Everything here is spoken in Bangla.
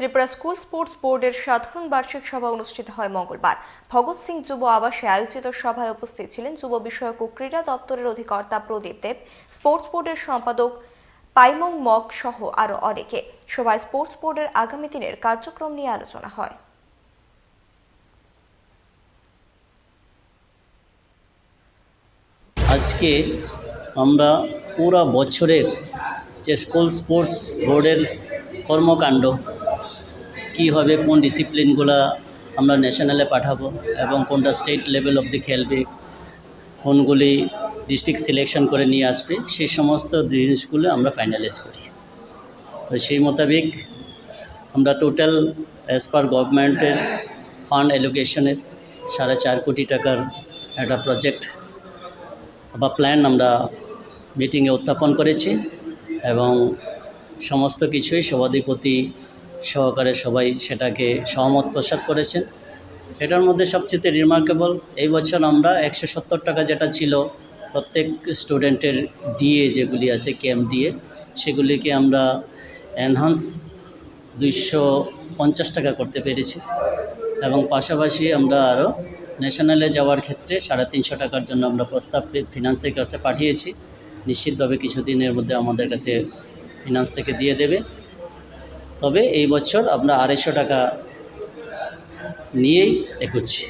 ত্রিপুরা স্কুল স্পোর্টস বোর্ডের সাধারণ বার্ষিক সভা অনুষ্ঠিত হয় মঙ্গলবার। ভগৎ সিং যুব আবাসে আয়োজিত সভায় উপস্থিত ছিলেন যুব বিষয়ক ও ক্রীড়া দপ্তরের অধিকর্তা প্রদীপ দেব, স্পোর্টস বোর্ডের সম্পাদক পাইমং মগ সহ আরও অনেকে। সভায় স্পোর্টস বোর্ডের আগামী দিনের কার্যক্রম নিয়ে আলোচনা হয়। আজকে আমরা পুরো বছরের যে স্কুল স্পোর্টস বোর্ডের কর্মকাণ্ড কী হবে, কোন ডিসিপ্লিনগুলো আমরা ন্যাশনালে পাঠাবো এবং কোনটা স্টেট লেভেল অবধি খেলবে, কোনগুলি ডিস্ট্রিক্ট সিলেকশন করে নিয়ে আসবে, সেই সমস্ত জিনিসগুলো আমরা ফাইনালাইজ করি। তো সেই মোতাবেক আমরা টোটাল অ্যাজ পার গভর্নমেন্টের ফান্ড অ্যালোকেশনের 4.5 কোটি টাকার একটা প্রজেক্ট বা প্ল্যান আমরা মিটিংয়ে উত্থাপন করেছি এবং সমস্ত কিছুই সভাধিপতি সহকারে সবাই সেটাকে সহমত প্রসাদ করেছেন। এটার মধ্যে সবচেয়ে রিমার্কেবল, এই বছর আমরা 170 টাকা যেটা ছিল প্রত্যেক স্টুডেন্টের ডিএ যেগুলি আছে ক্যাম্প ডিএ, সেগুলিকে আমরা এনহান্স 250 টাকা করতে পেরেছি এবং পাশাপাশি আমরা আরও ন্যাশনালে যাওয়ার ক্ষেত্রে 350 টাকার জন্য আমরা প্রস্তাব ফিনান্সের কাছে পাঠিয়েছি। নিশ্চিতভাবে কিছুদিনের মধ্যে আমাদের কাছে ফিনান্স থেকে দিয়ে দেবে। তবে এই বছর আমরা 250 টাকা নিয়েই এগোচ্ছি।